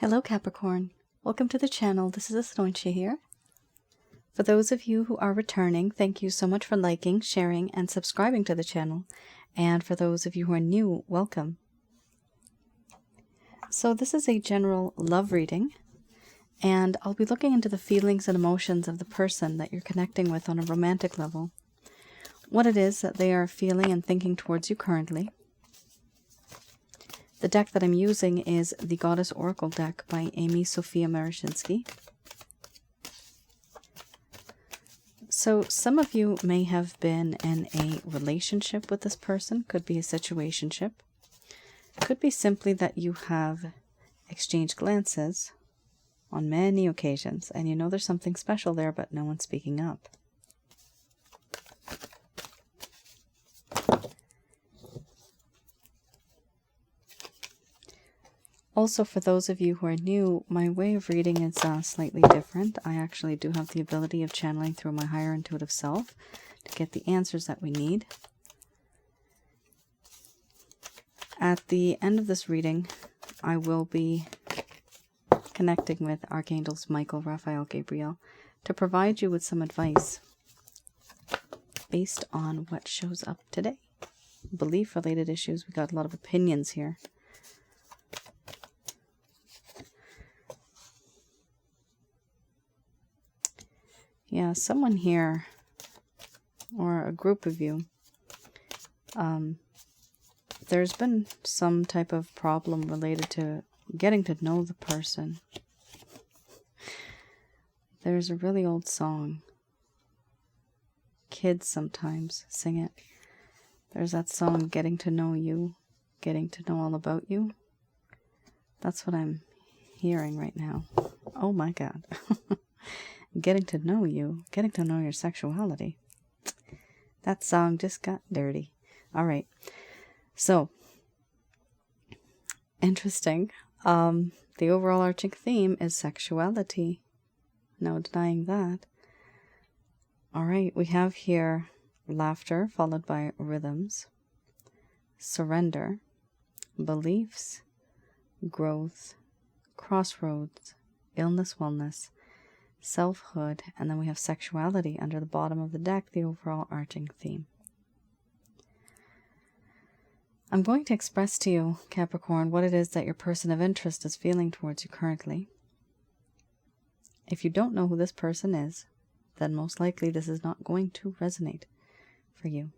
Hello Capricorn, welcome to the channel. This is Asnointia here. For those of you who are returning, thank you so much for liking, sharing, and subscribing to the channel. And for those of you who are new, welcome. So this is a general love reading, and I'll be looking into the feelings and emotions of the person that you're connecting with on a romantic level. What it is that they are feeling and thinking towards you currently. The deck that I'm using is the Goddess Oracle deck by Amy Sophia Marashinsky. So some of you may have been in a relationship with this person, could be a situationship. Could be simply that you have exchanged glances on many occasions and you know there's something special there, but no one's speaking up. Also, for those of you who are new, my way of reading is slightly different. I actually do have the ability of channeling through my higher intuitive self to get the answers that we need. At the end of this reading, I will be connecting with Archangels Michael, Raphael, Gabriel to provide you with some advice based on what shows up today. Belief-related issues. We got a lot of opinions here. Yeah, someone here, or a group of you, there's been some type of problem related to getting to know the person. There's a really old song. Kids sometimes sing it. There's that song, Getting to Know You, Getting to Know All About You. That's what I'm hearing right now. Oh my God. Getting to know you, getting to know your sexuality. That song just got dirty. All right. So, interesting. The overall arching theme is sexuality. No denying that. All right. We have here laughter followed by rhythms, surrender, beliefs, growth, crossroads, illness, wellness, selfhood, and then we have sexuality under the bottom of the deck, the overall arching theme. I'm going to express to you, Capricorn, what it is that your person of interest is feeling towards you currently. If you don't know who this person is, then most likely this is not going to resonate for you.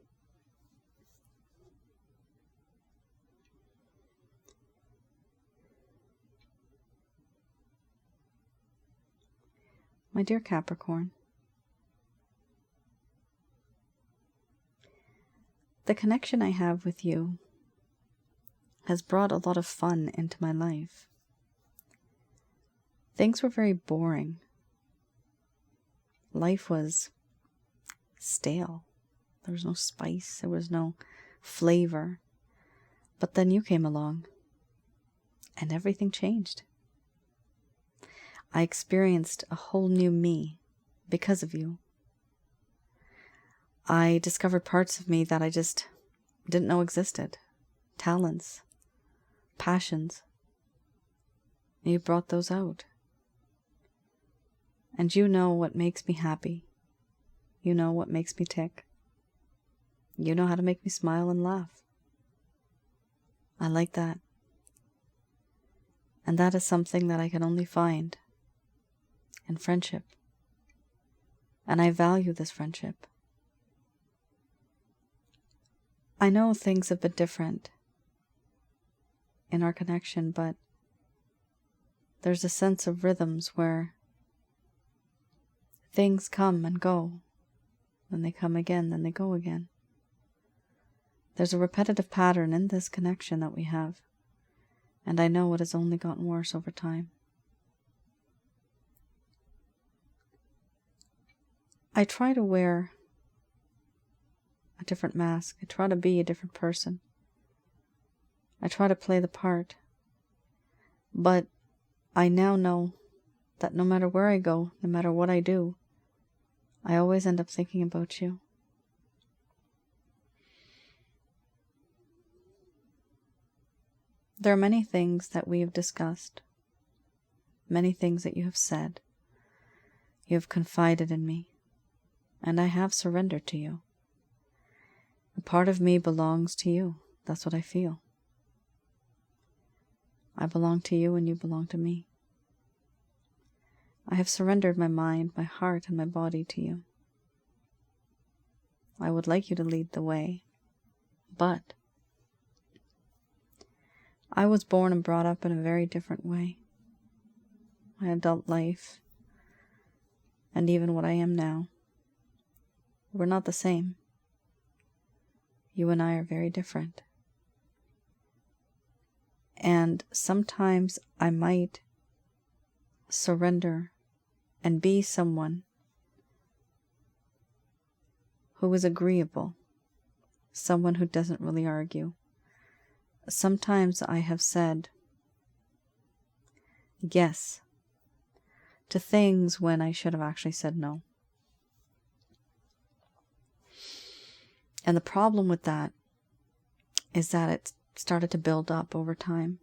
My dear Capricorn, the connection I have with you has brought a lot of fun into my life. Things were very boring. Life was stale. There was no spice. There was no flavor. But then you came along and everything changed. I experienced a whole new me because of you. I discovered parts of me that I just didn't know existed. Talents, passions. You brought those out. And you know what makes me happy. You know what makes me tick. You know how to make me smile and laugh. I like that. And that is something that I can only find in friendship. And I value this friendship. I know things have been different in our connection, but there's a sense of rhythms where things come and go. Then they come again, then they go again. There's a repetitive pattern in this connection that we have, and I know it has only gotten worse over time. I try to wear a different mask. I try to be a different person. I try to play the part. But I now know that no matter where I go, no matter what I do, I always end up thinking about you. There are many things that we have discussed many things that you have said. You have confided in me, and I have surrendered to you. A part of me belongs to you. That's what I feel. I belong to you and you belong to me. I have surrendered my mind, my heart, and my body to you. I would like you to lead the way, but I was born and brought up in a very different way. My adult life, and even what I am now, we're not the same. You and I are very different. And sometimes I might surrender and be someone who is agreeable, someone who doesn't really argue. Sometimes I have said yes to things when I should have actually said no. And the problem with that is that it started to build up over time.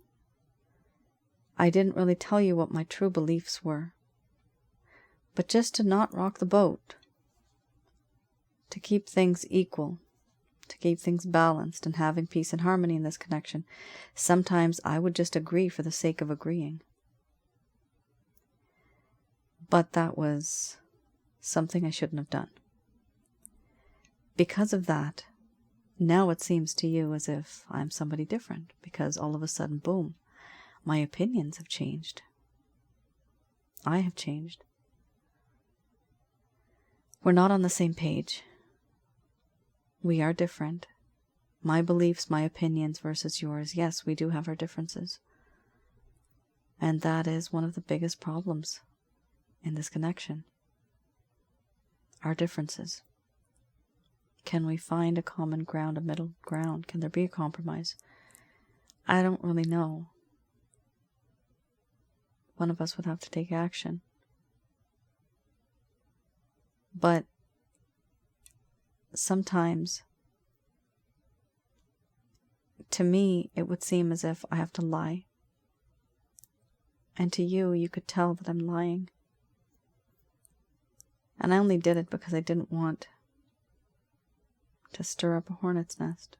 I didn't really tell you what my true beliefs were, but just to not rock the boat, to keep things equal, to keep things balanced and having peace and harmony in this connection, sometimes I would just agree for the sake of agreeing. But that was something I shouldn't have done. Because of that, now it seems to you as if I'm somebody different, because all of a sudden, boom, my opinions have changed. I have changed. We're not on the same page. We are different. My beliefs, my opinions versus yours, yes, we do have our differences. And that is one of the biggest problems in this connection. Our differences. Can we find a common ground, a middle ground? Can there be a compromise? I don't really know. One of us would have to take action. But sometimes, to me, it would seem as if I have to lie. And to you, you could tell that I'm lying. And I only did it because I didn't want to stir up a hornet's nest.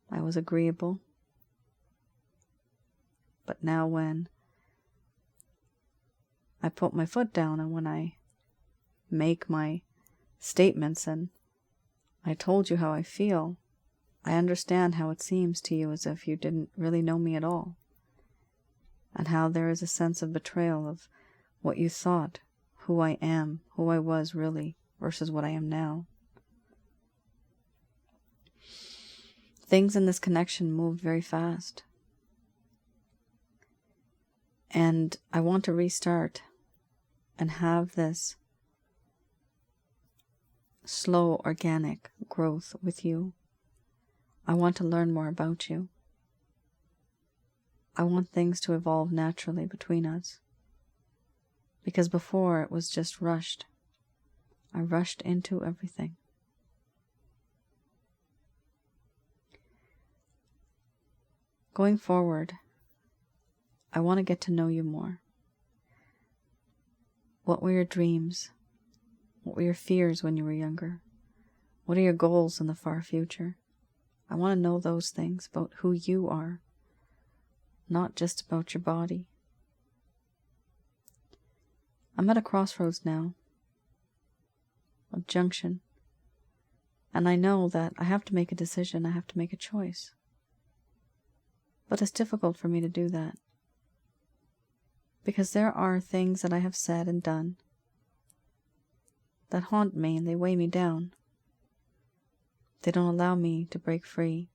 I was agreeable. But now when I put my foot down and when I make my statements and I told you how I feel, I understand how it seems to you as if you didn't really know me at all, and how there is a sense of betrayal of what you thought, who I am, who I was really, versus what I am now. Things in this connection moved very fast. And I want to restart and have this slow, organic growth with you. I want to learn more about you. I want things to evolve naturally between us. Because before it was just rushed. I rushed into everything. Going forward, I want to get to know you more. What were your dreams? What were your fears when you were younger? What are your goals in the far future? I want to know those things about who you are, not just about your body. I'm at a crossroads now, a junction, and I know that I have to make a decision, I have to make a choice. But it's difficult for me to do that, because there are things that I have said and done that haunt me and they weigh me down. They don't allow me to break free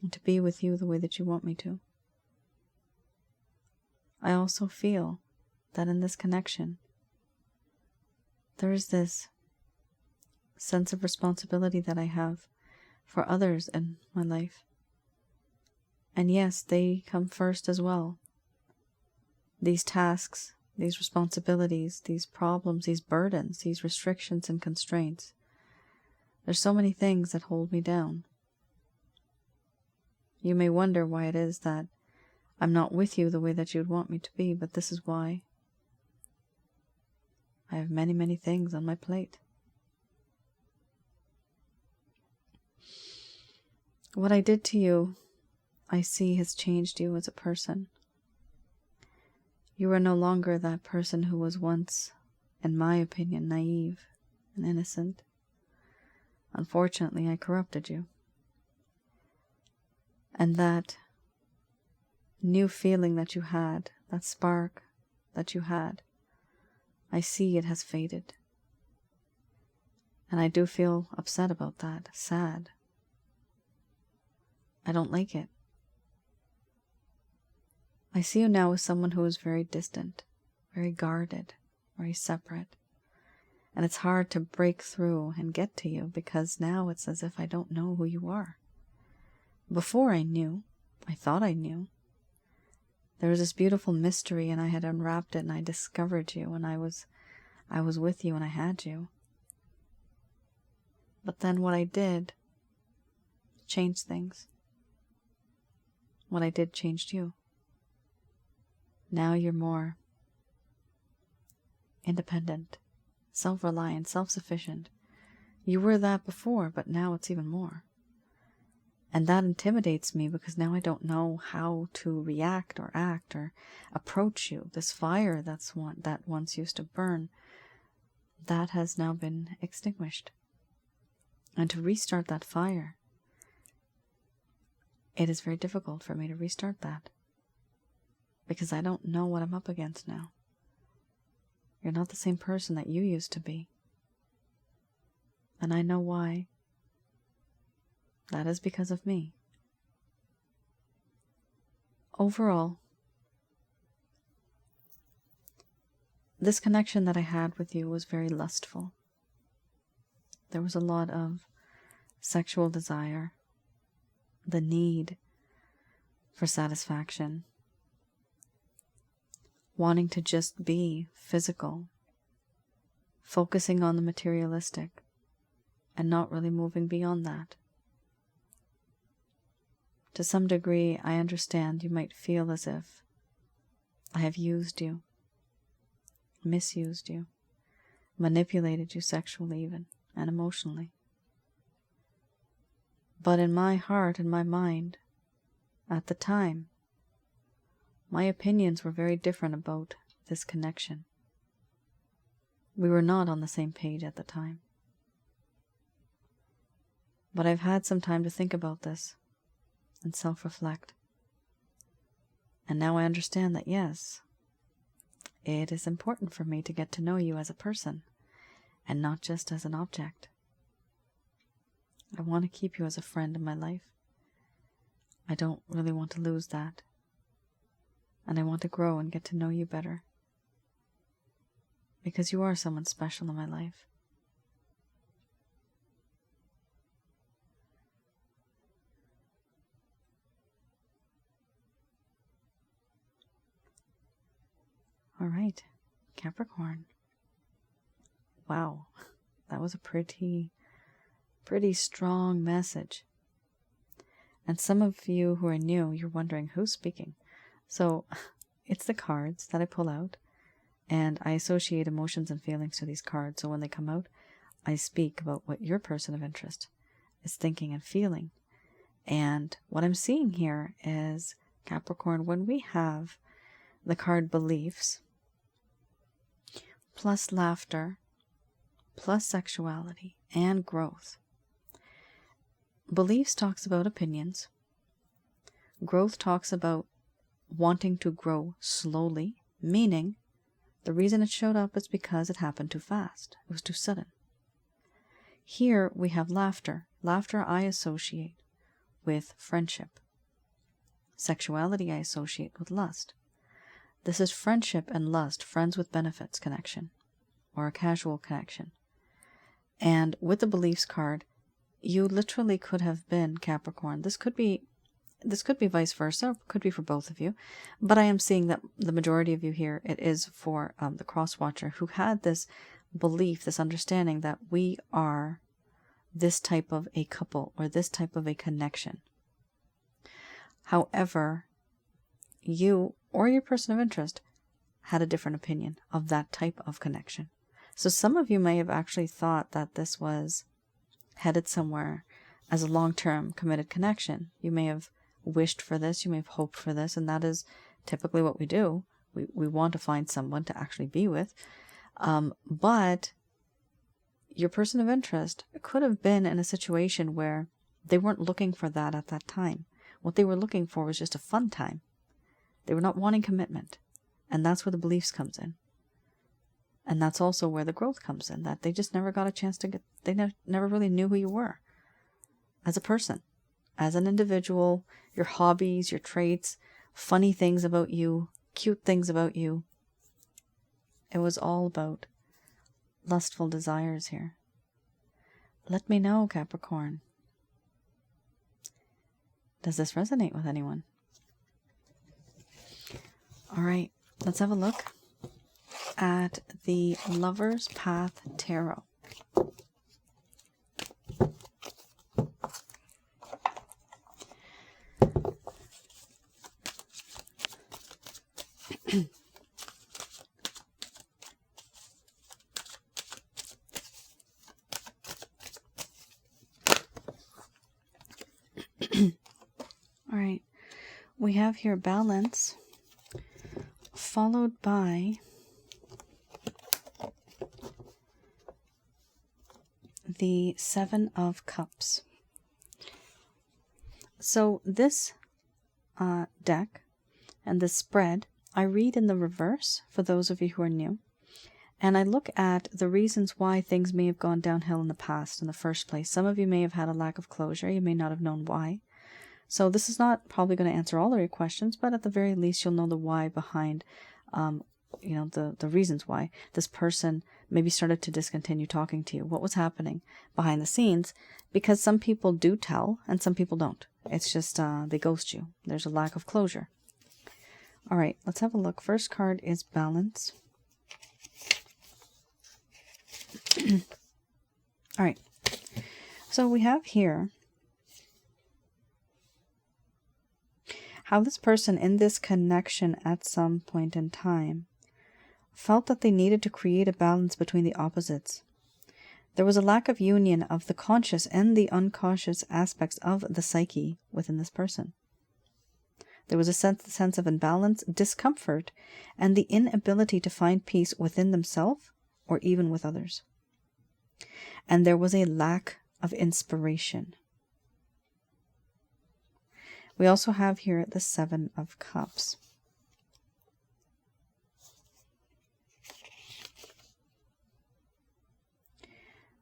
and to be with you the way that you want me to. I also feel that in this connection, there is this sense of responsibility that I have for others in my life. And yes, they come first as well. These tasks, these responsibilities, these problems, these burdens, these restrictions and constraints. There's so many things that hold me down. You may wonder why it is that I'm not with you the way that you'd want me to be, but this is why. I have many, many things on my plate. What I did to you, I see, has changed you as a person. You are no longer that person who was once, in my opinion, naive and innocent. Unfortunately, I corrupted you. And that new feeling that you had, that spark that you had, I see it has faded. And I do feel upset about that, sad. I don't like it. I see you now as someone who is very distant, very guarded, very separate. And it's hard to break through and get to you because now it's as if I don't know who you are. Before I knew, I thought I knew. There was this beautiful mystery and I had unwrapped it and I discovered you and I was with you and I had you. But then what I did changed things. What I did changed you. Now you're more independent, self-reliant, self-sufficient. You were that before, but now it's even more. And that intimidates me because now I don't know how to react or act or approach you. This fire that once used to burn, that has now been extinguished. And to restart that fire, it is very difficult for me to restart that. Because I don't know what I'm up against now. You're not the same person that you used to be. And I know why. That is because of me. Overall, this connection that I had with you was very lustful. There was a lot of sexual desire, the need for satisfaction, wanting to just be physical, focusing on the materialistic, and not really moving beyond that. To some degree, I understand you might feel as if I have used you, misused you, manipulated you sexually even, and emotionally. But in my heart and my mind, at the time, my opinions were very different about this connection. We were not on the same page at the time. But I've had some time to think about this and self-reflect. And now I understand that yes, it is important for me to get to know you as a person and not just as an object. I want to keep you as a friend in my life. I don't really want to lose that. And I want to grow and get to know you better. Because you are someone special in my life. All right, Capricorn. Wow, that was a pretty strong message. And some of you who are new, you're wondering who's speaking. So it's the cards that I pull out, and I associate emotions and feelings to these cards. So when they come out, I speak about what your person of interest is thinking and feeling. And what I'm seeing here is, Capricorn, when we have the card beliefs, plus laughter, plus sexuality, and growth. Beliefs talks about opinions. Growth talks about wanting to grow slowly, meaning the reason it showed up is because it happened too fast. It was too sudden. Here we have laughter. Laughter I associate with friendship. Sexuality I associate with lust. This is friendship and lust, friends with benefits connection, or a casual connection. And with the beliefs card, you literally could have been Capricorn. This could be vice versa, could be for both of you. But I am seeing that the majority of you here, it is for the cross watcher who had this belief, this understanding that we are this type of a couple or this type of a connection. However, you or your person of interest had a different opinion of that type of connection. So some of you may have actually thought that this was headed somewhere as a long-term committed connection. You may have wished for this, you may have hoped for this, and that is typically what we do. We want to find someone to actually be with. But your person of interest could have been in a situation where they weren't looking for that at that time. What they were looking for was just a fun time. They were not wanting commitment. And that's where the beliefs comes in. And that's also where the growth comes in, that they just never got a chance to they never really knew who you were as a person, as an individual, your hobbies, your traits, funny things about you, cute things about you. It was all about lustful desires here. Let me know, Capricorn. Does this resonate with anyone? All right, let's have a look at the Lover's Path Tarot. All right, we have here balance, followed by the Seven of Cups. So this deck and this spread, I read in the reverse for those of you who are new. And I look at the reasons why things may have gone downhill in the past in the first place. Some of you may have had a lack of closure. You may not have known why. So this is not probably going to answer all of your questions, but at the very least, you'll know the why behind, the reasons why this person maybe started to discontinue talking to you. What was happening behind the scenes? Because some people do tell and some people don't. It's just they ghost you. There's a lack of closure. All right, let's have a look. First card is balance. All right, so we have here how this person in this connection at some point in time felt that they needed to create a balance between the opposites. There was a lack of union of the conscious and the unconscious aspects of the psyche within this person. There was a sense of imbalance, discomfort, and the inability to find peace within themselves or even with others. And there was a lack of inspiration. We also have here the Seven of Cups.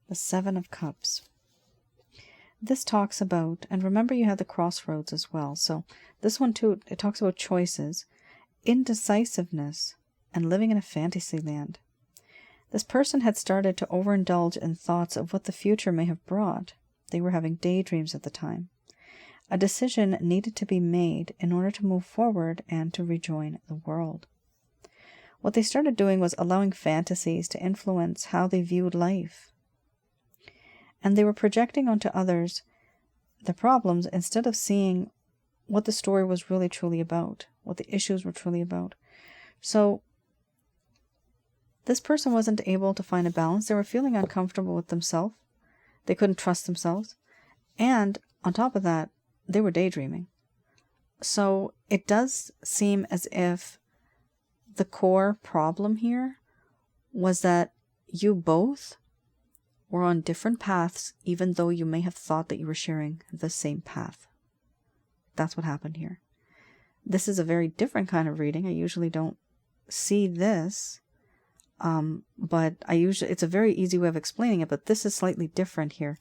The Seven of Cups. This talks about, and remember you have the crossroads as well. So this one too, it talks about choices, indecisiveness, and living in a fantasy land. This person had started to overindulge in thoughts of what the future may have brought. They were having daydreams at the time. A decision needed to be made in order to move forward and to rejoin the world. What they started doing was allowing fantasies to influence how they viewed life. And they were projecting onto others the problems instead of seeing what the story was really truly about, what the issues were truly about. So this person wasn't able to find a balance. They were feeling uncomfortable with themselves. They couldn't trust themselves. And on top of that, they were daydreaming. So it does seem as if the core problem here was that you both were on different paths, even though you may have thought that you were sharing the same path. That's what happened here. This is a very different kind of reading. I usually don't see this, but it's a very easy way of explaining it, but this is slightly different here.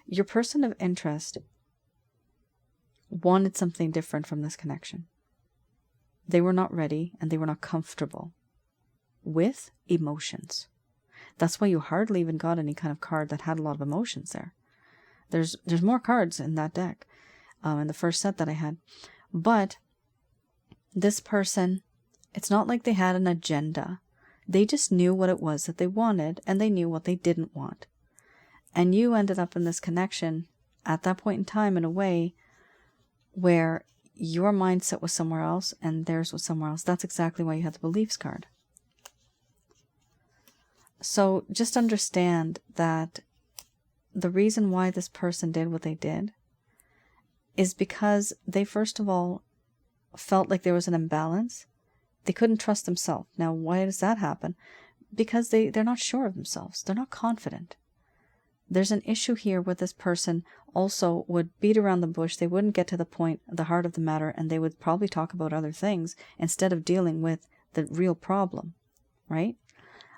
Your person of interest wanted something different from this connection. They were not ready and they were not comfortable with emotions. That's why you hardly even got any kind of card that had a lot of emotions there. There's more cards in that deck, in the first set that I had. But this person, it's not like they had an agenda. They just knew what it was that they wanted and they knew what they didn't want. And you ended up in this connection at that point in time in a way where your mindset was somewhere else and theirs was somewhere else. That's exactly why you had the beliefs card. So just understand that the reason why this person did what they did is because they, first of all, felt like there was an imbalance. They couldn't trust themselves. Now, why does that happen? Because they're not sure of themselves. They're not confident. There's an issue here with this person also would beat around the bush. They wouldn't get to the point, the heart of the matter, and they would probably talk about other things instead of dealing with the real problem, right?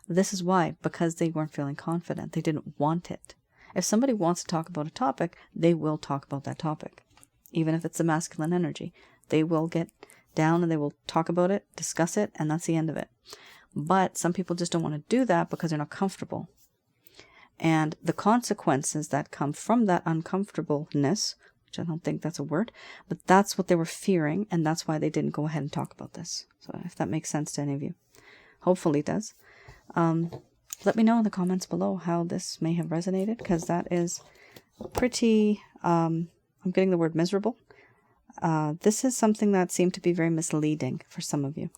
This is why, because they weren't feeling confident. They didn't want it. If somebody wants to talk about a topic, they will talk about that topic. Even if it's the masculine energy, they will get down and they will talk about it, discuss it, and that's the end of it. But some people just don't want to do that because they're not comfortable. And the consequences that come from that uncomfortableness, which I don't think that's a word, but that's what they were fearing, and that's why they didn't go ahead and talk about this. So if that makes sense to any of you. Hopefully it does. Let me know in the comments below how this may have resonated, because that is pretty, I'm getting the word miserable. This is something that seemed to be very misleading for some of you.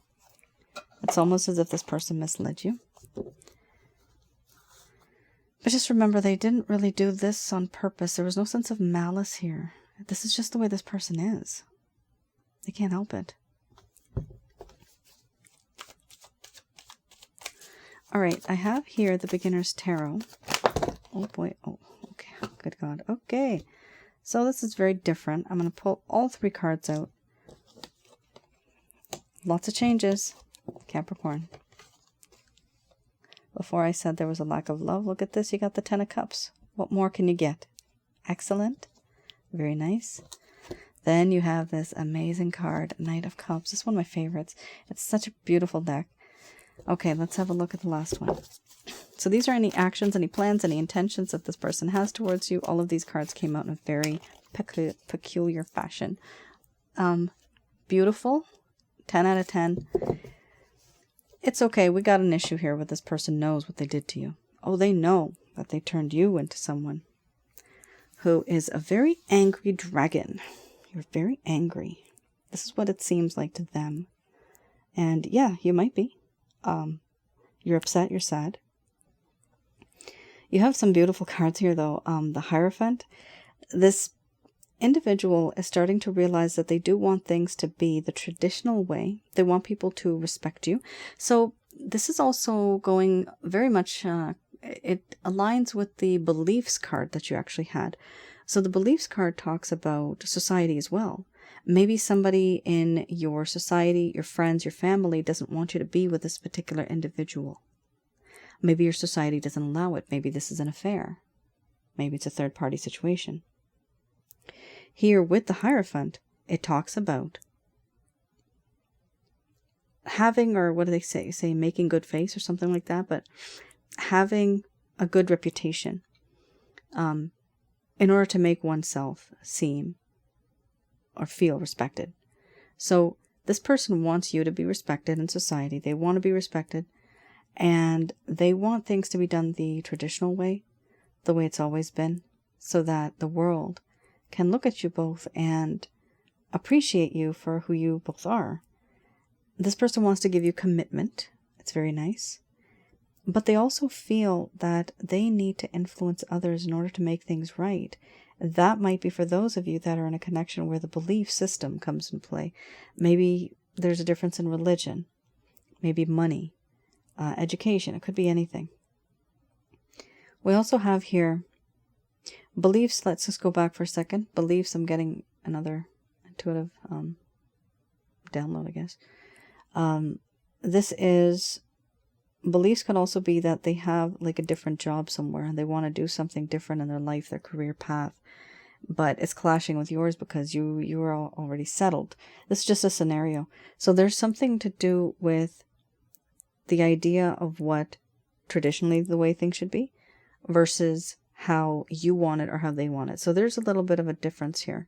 It's almost as if this person misled you. But just remember, they didn't really do this on purpose. There was no sense of malice here. This is just the way this person is. They can't help it. All right, I have here the Beginner's Tarot. Oh boy, oh, okay, good God. Okay, so this is very different. I'm going to pull all 3 cards out. Lots of changes, Capricorn. Before I said there was a lack of love. Look at this. You got the 10 of Cups. What more can you get? Excellent. Very nice. Then you have this amazing card, Knight of Cups. This is one of my favorites. It's such a beautiful deck. Okay, let's have a look at the last one. So these are any actions, any plans, any intentions that this person has towards you. All of these cards came out in a very peculiar fashion. Beautiful. 10 out of 10. It's okay. We got an issue here where this person knows what they did to you. Oh, they know that they turned you into someone who is a very angry dragon. You're very angry. This is what it seems like to them. And yeah, you might be. You're upset. You're sad. You have some beautiful cards here, though. The Hierophant. This individual is starting to realize that they do want things to be the traditional way. They want people to respect you. So this is also going very much, it aligns with the beliefs card that you actually had. So the beliefs card talks about society as well. Maybe somebody in your society, your friends, your family doesn't want you to be with this particular individual. Maybe your society doesn't allow it. Maybe this is an affair. Maybe it's a third-party situation. Here with the Hierophant, it talks about having, or what do they say making good face or something like that, but having a good reputation in order to make oneself seem or feel respected. So this person wants you to be respected in society. They want to be respected, and they want things to be done the traditional way, the way it's always been, so that the world can look at you both and appreciate you for who you both are. This person wants to give you commitment. It's very nice. But they also feel that they need to influence others in order to make things right. That might be for those of you that are in a connection where the belief system comes into play. Maybe there's a difference in religion. Maybe money, education. It could be anything. We also have here beliefs. Let's just go back for a second. Beliefs, I'm getting another intuitive download, I guess. This is, beliefs could also be that they have like a different job somewhere and they want to do something different in their life, their career path, but it's clashing with yours because you are already settled. This is just a scenario. So there's something to do with the idea of what traditionally the way things should be versus how you want it or how they want it. So there's a little bit of a difference here.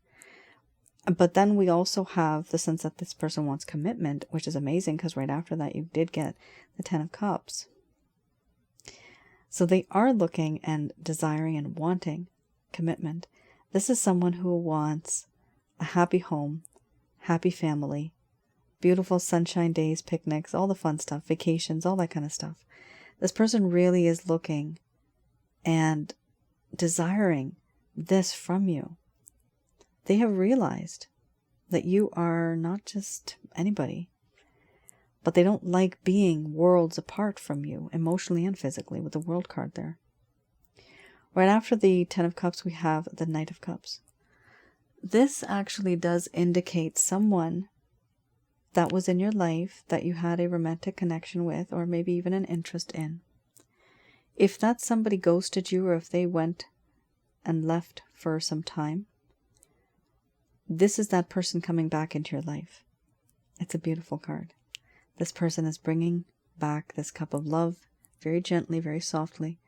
But then we also have the sense that this person wants commitment, which is amazing because right after that you did get the 10 of Cups. So they are looking and desiring and wanting commitment. This is someone who wants a happy home, happy family, beautiful sunshine days, picnics, all the fun stuff, vacations, all that kind of stuff. This person really is looking and desiring this from you. They have realized that you are not just anybody, but they don't like being worlds apart from you, emotionally and physically, with the World card there. Right after the Ten of Cups, we have the Knight of Cups. This actually does indicate someone that was in your life that you had a romantic connection with, or maybe even an interest in. If that somebody ghosted you, or if they went and left for some time, this is that person coming back into your life. It's a beautiful card. This person is bringing back this cup of love very gently, very softly.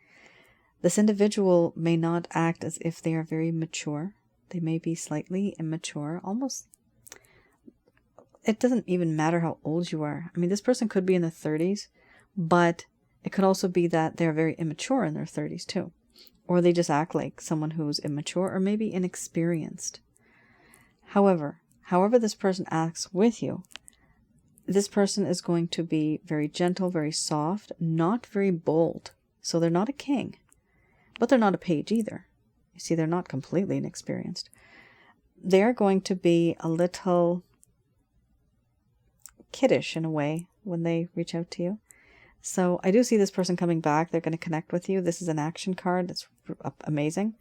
This individual may not act as if they are very mature. They may be slightly immature, almost. It doesn't even matter how old you are. I mean, this person could be in their 30s, but it could also be that they're very immature in their 30s too. Or they just act like someone who's immature or maybe inexperienced. However this person acts with you, this person is going to be very gentle, very soft, not very bold. So they're not a king, but they're not a page either. You see, they're not completely inexperienced. They're going to be a little kiddish in a way when they reach out to you. So I do see this person coming back. They're going to connect with you. This is an action card. It's amazing.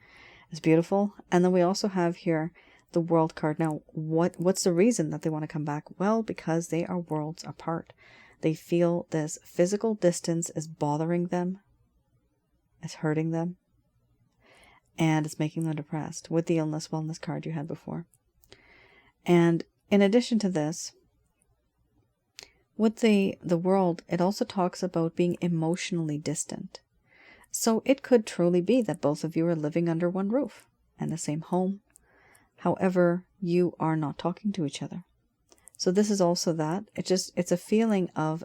It's beautiful. And then we also have here the World card. Now, what's the reason that they want to come back? Well, because they are worlds apart. They feel this physical distance is bothering them. It's hurting them. And it's making them depressed with the illness wellness card you had before. And in addition to this, with the World, it also talks about being emotionally distant. So it could truly be that both of you are living under one roof and the same home. However, you are not talking to each other. So this is also that. It's a feeling of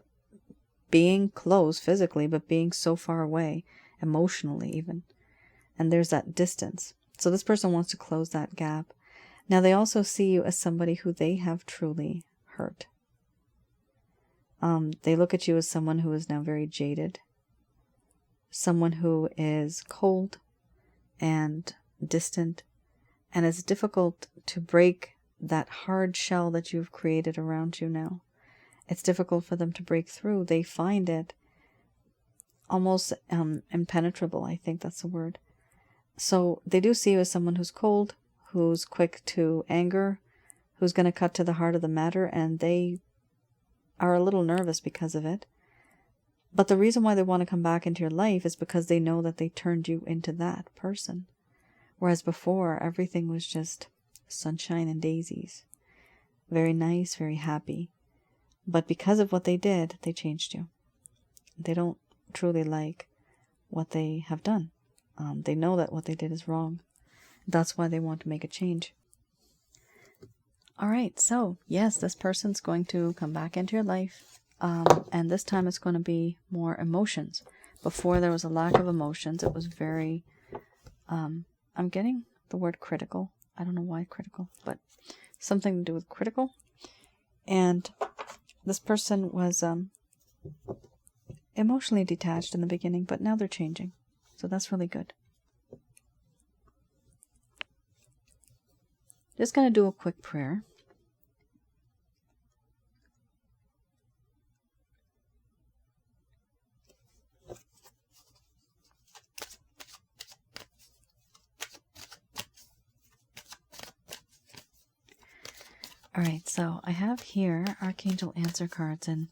being close physically, but being so far away emotionally even. And there's that distance. So this person wants to close that gap. Now they also see you as somebody who they have truly hurt. They look at you as someone who is now very jaded. Someone who is cold and distant. And it's difficult to break that hard shell that you've created around you now. It's difficult for them to break through. They find it almost impenetrable. I think that's the word. So they do see you as someone who's cold, who's quick to anger, who's going to cut to the heart of the matter, and they are a little nervous because of it. But the reason why they want to come back into your life is because they know that they turned you into that person. Whereas before, everything was just sunshine and daisies. Very nice, very happy. But because of what they did, they changed you. They don't truly like what they have done. They know that what they did is wrong. That's why they want to make a change. All right, so yes, this person's going to come back into your life. And this time it's going to be more emotions. Before there was a lack of emotions. It was very... I'm getting the word critical. I don't know why critical, but something to do with critical. And this person was emotionally detached in the beginning, but now they're changing. So that's really good. Just going to do a quick prayer. Alright, so I have here Archangel answer cards, and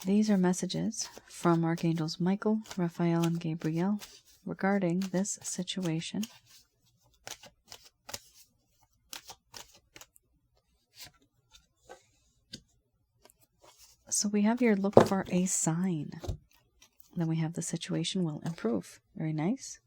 these are messages from Archangels Michael, Raphael, and Gabriel regarding this situation. So we have here, look for a sign. Then we have the situation will improve. Very nice.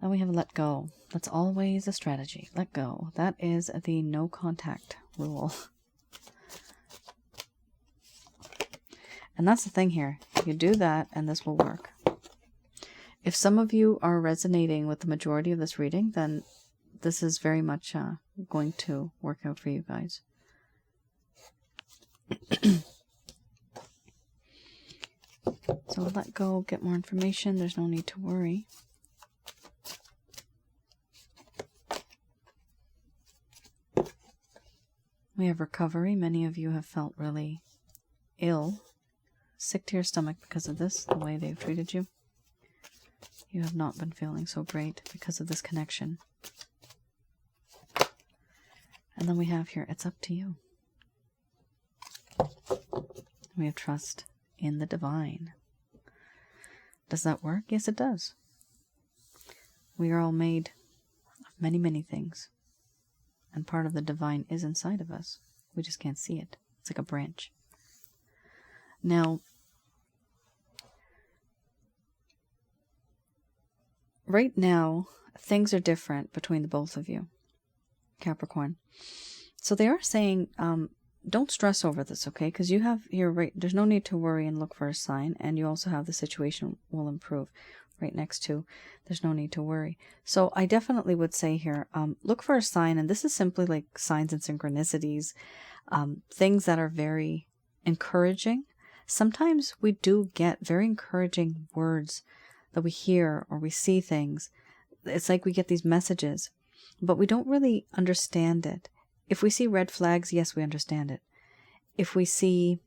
Then we have let go. That's always a strategy. Let go. That is the no contact rule. And that's the thing here. You do that and this will work. If some of you are resonating with the majority of this reading, then this is very much going to work out for you guys. So let go, get more information. There's no need to worry. We have recovery. Many of you have felt really ill, sick to your stomach because of this, the way they've treated you. You have not been feeling so great because of this connection. And then we have here, it's up to you. We have trust in the divine. Does that work? Yes, it does. We are all made of many, many things. And part of the divine is inside of us. We just can't see it. It's like a branch. Now, right now, things are different between the both of you, Capricorn. So they are saying, don't stress over this, okay? Because you have here, right, there's no need to worry and look for a sign. And you also have the situation will improve right next to, there's no need to worry. So I definitely would say here, look for a sign. And this is simply like signs and synchronicities, things that are very encouraging. Sometimes we do get very encouraging words that we hear or we see things. It's like we get these messages, but we don't really understand it. If we see red flags, yes, we understand it. If we see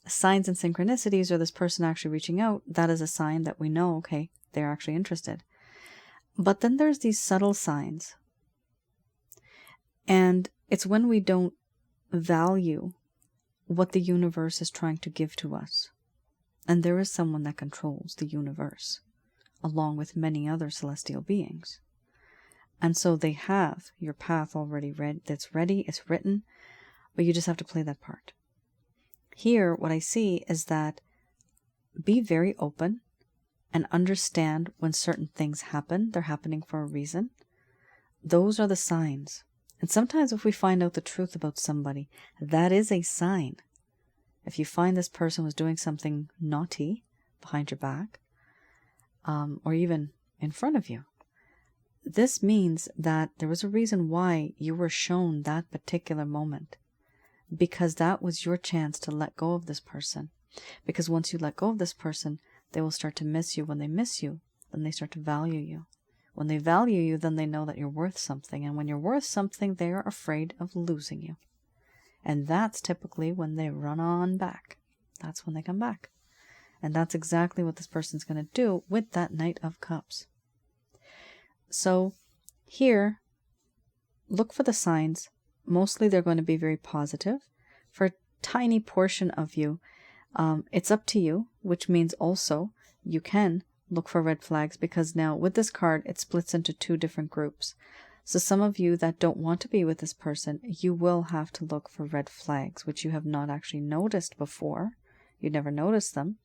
signs and synchronicities or this person actually reaching out, that is a sign that we know, okay, they're actually interested. But then there's these subtle signs. And it's when we don't value what the universe is trying to give to us. And there is someone that controls the universe, along with many other celestial beings. And so they have your path already read. That's ready, it's written, but you just have to play that part. Here, what I see is that be very open and understand when certain things happen, they're happening for a reason. Those are the signs. And sometimes if we find out the truth about somebody, that is a sign. If you find this person was doing something naughty behind your back, or even in front of you, this means that there was a reason why you were shown that particular moment. Because that was your chance to let go of this person. Because once you let go of this person, they will start to miss you. When they miss you, then they start to value you. When they value you, then they know that you're worth something. And when you're worth something, they are afraid of losing you. And that's typically when they run on back. That's when they come back. And that's exactly what this person's going to do with that Knight of Cups. So here, look for the signs. Mostly they're going to be very positive. For a tiny portion of you, it's up to you, which means also you can look for red flags, because now with this card, it splits into two different groups. So some of you that don't want to be with this person, you will have to look for red flags, which you have not actually noticed before. You never noticed them.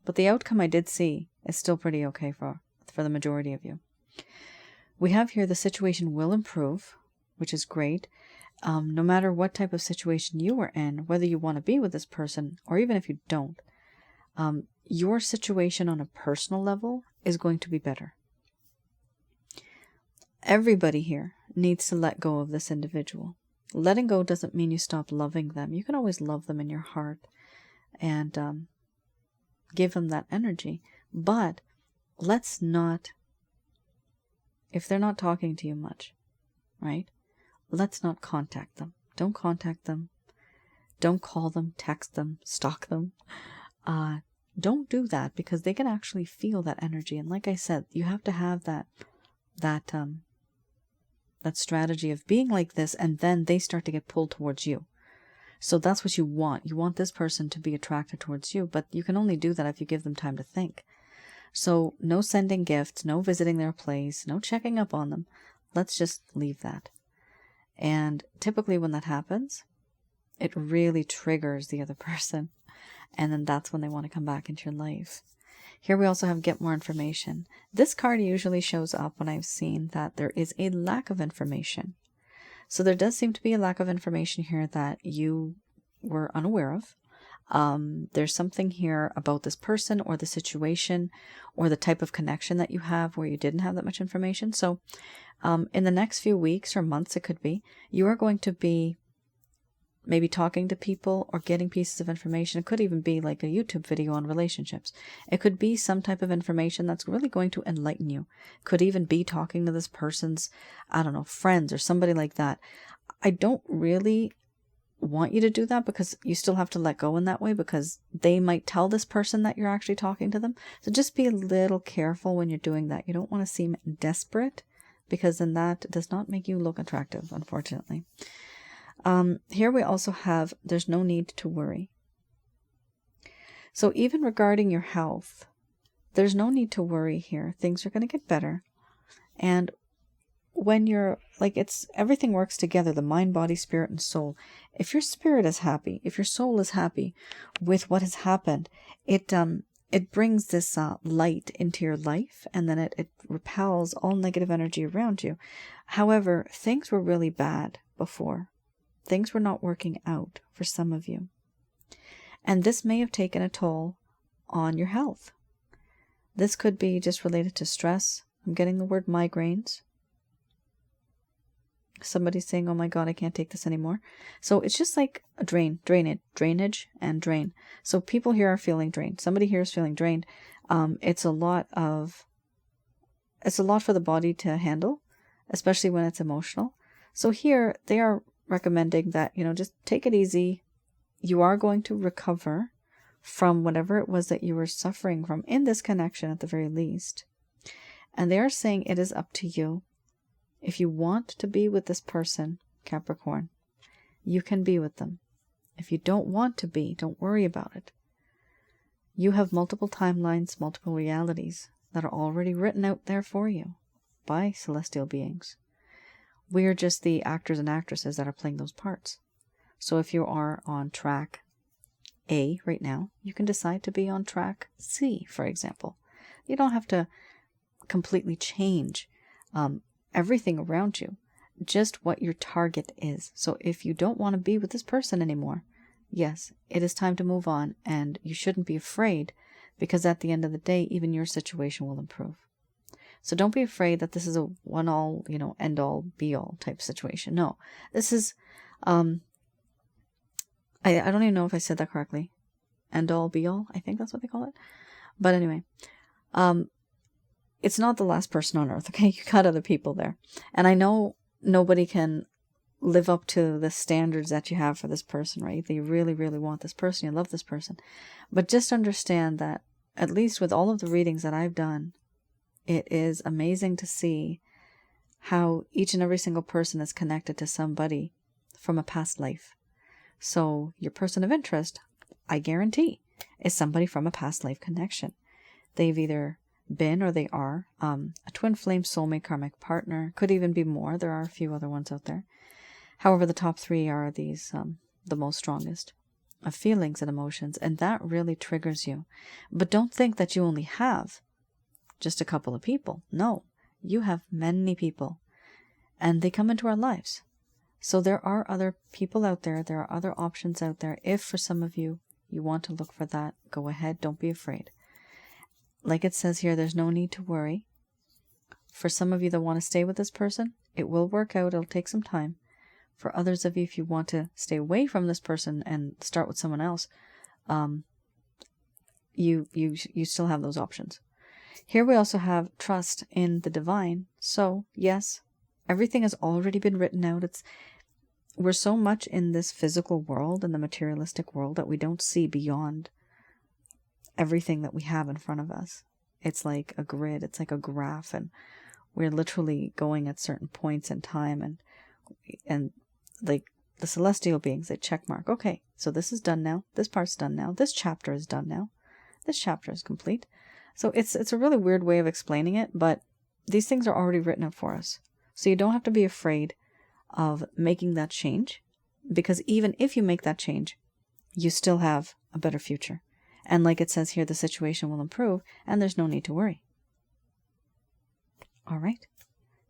But the outcome I did see is still pretty okay for the majority of you. We have here the situation will improve, which is great. No matter what type of situation you are in, whether you want to be with this person or even if you don't, your situation on a personal level is going to be better. Everybody here needs to let go of this individual. Letting go doesn't mean you stop loving them. You can always love them in your heart and give them that energy. But let's not, if they're not talking to you much, right? Let's not contact them. Don't contact them. Don't call them, text them, stalk them. Don't do that, because they can actually feel that energy. And like I said, you have to have that strategy of being like this, and then they start to get pulled towards you. So that's what you want. You want this person to be attracted towards you, but you can only do that if you give them time to think. So no sending gifts, no visiting their place, no checking up on them. Let's just leave that. And typically when that happens, it really triggers the other person. And then that's when they want to come back into your life. Here we also have get more information. This card usually shows up when I've seen that there is a lack of information. So there does seem to be a lack of information here that you were unaware of. There's something here about this person or the situation or the type of connection that you have where you didn't have that much information. So in the next few weeks or months, it could be, you are going to be maybe talking to people or getting pieces of information. It could even be like a YouTube video on relationships. It could be some type of information that's really going to enlighten you. It could even be talking to this person's, I don't know, friends or somebody like that. I don't really want you to do that because you still have to let go in that way, because they might tell this person that you're actually talking to them. So just be a little careful when you're doing that. You don't want to seem desperate, because then that does not make you look attractive, unfortunately. Here we also have, there's no need to worry. So even regarding your health, there's no need to worry here. Things are going to get better. And when you're like, everything works together, the mind, body, spirit, and soul. If your spirit is happy, if your soul is happy with what has happened, it brings this light into your life, and then it repels all negative energy around you. However, things were really bad before. Things were not working out for some of you. And this may have taken a toll on your health. This could be just related to stress. I'm getting the word migraines. Somebody's saying, oh my God, I can't take this anymore. So it's just like a drainage and drain. So people here are feeling drained. Somebody here is feeling drained. It's a lot for the body to handle, especially when it's emotional. So here they are recommending that, just take it easy. You are going to recover from whatever it was that you were suffering from in this connection at the very least. And they are saying it is up to you. If you want to be with this person, Capricorn, you can be with them. If you don't want to be, don't worry about it. You have multiple timelines, multiple realities that are already written out there for you by celestial beings. We are just the actors and actresses that are playing those parts. So if you are on track A right now, you can decide to be on track C, for example. You don't have to completely change everything around you, just what your target is. So if you don't want to be with this person anymore, yes, it is time to move on, and you shouldn't be afraid, because at the end of the day, even your situation will improve. So don't be afraid that this is a one-all, end-all, be-all type situation. No, this is, I don't even know if I said that correctly. End-all, be-all, I think that's what they call it. But anyway, it's not the last person on earth, okay? You got other people there. And I know nobody can live up to the standards that you have for this person, right? You really, really want this person. You love this person. But just understand that, at least with all of the readings that I've done, it is amazing to see how each and every single person is connected to somebody from a past life. So your person of interest, I guarantee, is somebody from a past life connection. They've either been or they are a twin flame, soulmate, karmic partner. Could even be more. There are a few other ones out there. However, the top three are these, the most strongest of feelings and emotions. And that really triggers you. But don't think that you only have just a couple of people. No, you have many people, and they come into our lives. So there are other people out there. There are other options out there. If for some of you, you want to look for that, go ahead. Don't be afraid. Like it says here, there's no need to worry. For some of you that want to stay with this person, it will work out. It'll take some time. For others of you, if you want to stay away from this person and start with someone else, you still have those options. Here we also have trust in the divine. So yes, everything has already been written out. We're so much in this physical world and the materialistic world that we don't see beyond everything that we have in front of us. It's like a grid. It's like a graph, and we're literally going at certain points in time, and like the celestial beings, they check mark. Okay, so this is done now. This part's done now. This chapter is done now. This chapter is complete. So it's a really weird way of explaining it, but these things are already written up for us. So you don't have to be afraid of making that change, because even if you make that change, you still have a better future. And like it says here, the situation will improve, and there's no need to worry. All right,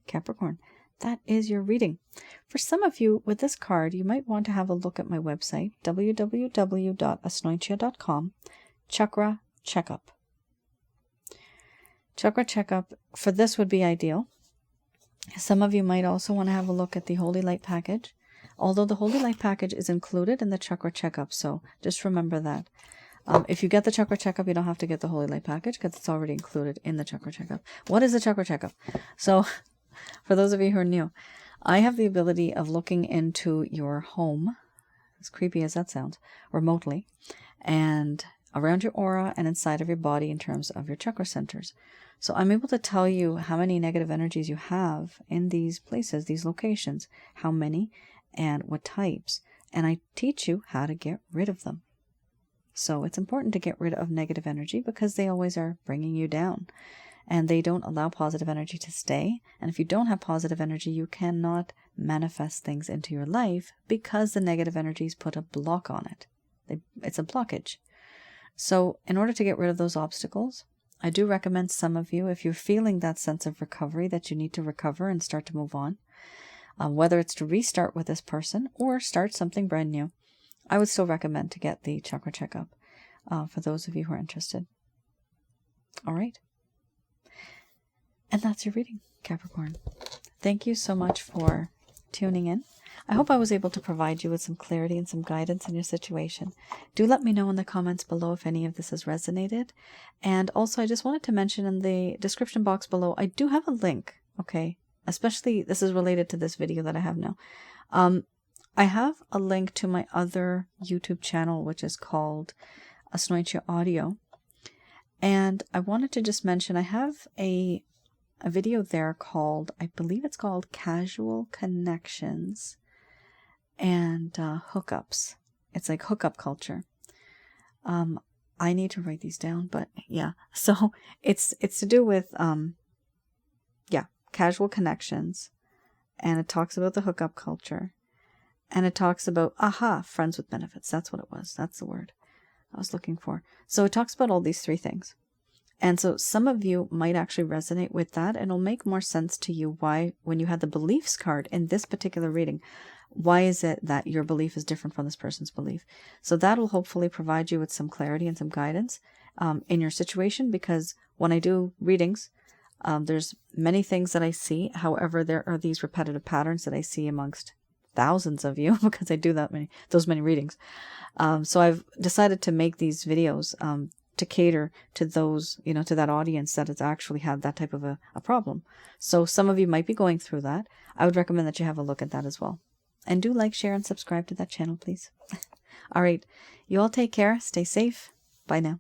Capricorn, that is your reading. For some of you with this card, you might want to have a look at my website, www.asnointia.com, Chakra Checkup. Chakra Checkup for this would be ideal. Some of you might also want to have a look at the Holy Light package, although the Holy Light package is included in the Chakra Checkup, so just remember that. If you get the Chakra Checkup, you don't have to get the Holy Light package because it's already included in the Chakra Checkup. What is the Chakra Checkup? So, for those of you who are new, I have the ability of looking into your home, as creepy as that sounds, remotely, and around your aura and inside of your body in terms of your chakra centers. So I'm able to tell you how many negative energies you have in these places, these locations, how many and what types, and I teach you how to get rid of them. So it's important to get rid of negative energy because they always are bringing you down and they don't allow positive energy to stay. And if you don't have positive energy, you cannot manifest things into your life because the negative energies put a block on it. It's a blockage. So in order to get rid of those obstacles, I do recommend some of you, if you're feeling that sense of recovery, that you need to recover and start to move on, whether it's to restart with this person or start something brand new, I would still recommend to get the Chakra Checkup for those of you who are interested. All right. And that's your reading, Capricorn. Thank you so much for tuning in. I hope I was able to provide you with some clarity and some guidance in your situation. Do let me know in the comments below if any of this has resonated. And also, I just wanted to mention in the description box below, I do have a link, okay? Especially, this is related to this video that I have now. I have a link to my other YouTube channel, which is called Asnointia Audio. And I wanted to just mention, I have a video there called, I believe it's called Casual Connections and Hookups. It's like hookup culture. I need to write these down, but yeah. So it's to do with, casual connections. And it talks about the hookup culture. And it talks about, friends with benefits. That's what it was. That's the word I was looking for. So it talks about all these three things. And so some of you might actually resonate with that. And it'll make more sense to you why, when you had the beliefs card in this particular reading, why is it that your belief is different from this person's belief? So that will hopefully provide you with some clarity and some guidance in your situation. Because when I do readings, there's many things that I see. However, there are these repetitive patterns that I see amongst thousands of you because I do those many readings. So I've decided to make these videos to cater to those, to that audience that has actually had that type of a problem. So some of you might be going through that. I would recommend that you have a look at that as well. And do like, share, and subscribe to that channel, please. All right. You all take care. Stay safe. Bye now.